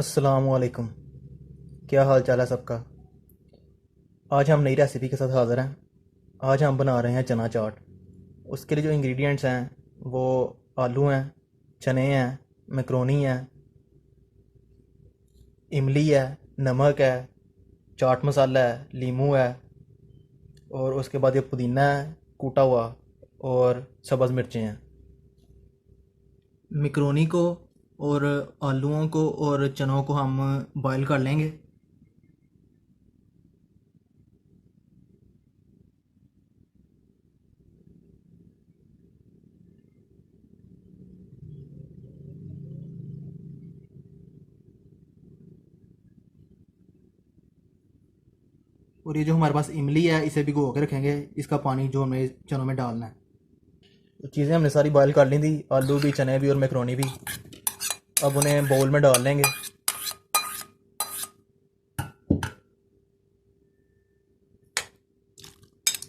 अस्सलामुअलैकुम। क्या हाल चाल है सबका। आज हम नई रेसिपी के साथ हाज़िर हैं। आज हम बना रहे हैं चना चाट। उसके लिए जो इंग्रेडिएंट्स हैं वो आलू हैं, चने हैं, मैक्रोनी है, इमली है, नमक है, चाट मसाला है, लीमू है और उसके बाद ये पुदीना है कूटा हुआ और सब्ज़ मिर्चें हैं। मैक्रोनी को और आलूओं को और चनों को हम बॉयल कर लेंगे। और ये जो हमारे पास इमली है इसे भिगो के रखेंगे। इसका पानी जो हमें चनों में डालना है। तो चीज़ें हमने सारी बॉयल कर ली थी, आलू भी, चने भी और मैक्रोनी भी। अब उन्हें बाउल में डाल लेंगे।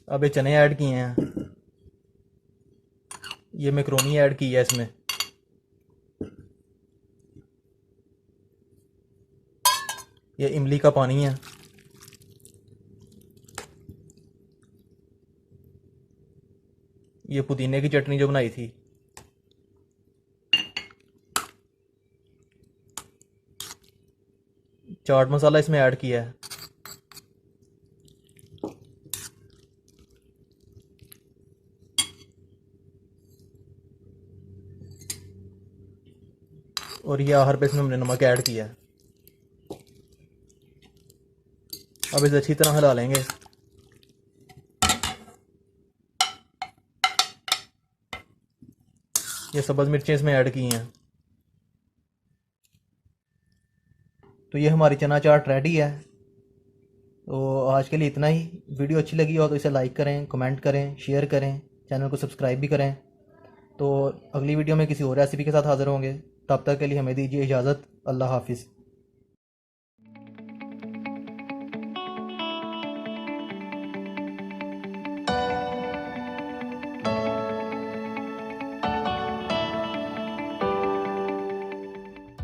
अब ये चने ऐड किए हैं, ये मैक्रोनी ऐड की है इसमें, ये इमली का पानी है, ये पुदीने की चटनी जो बनाई थी, चाट मसाला इसमें ऐड किया है, और ये आहर पे इसमें हमने नमक ऐड किया है। अब इसे अच्छी तरह हिला लेंगे। ये सब्ज़ मिर्चें इसमें ऐड की हैं। तो ये हमारी चना चाट रेडी है। तो आज के लिए इतना ही। वीडियो अच्छी लगी हो तो इसे लाइक करें, कमेंट करें, शेयर करें, चैनल को सब्सक्राइब भी करें। तो अगली वीडियो में किसी और रेसिपी के साथ हाज़िर होंगे। तब तक के लिए हमें दीजिए इजाज़त। अल्लाह हाफिज़।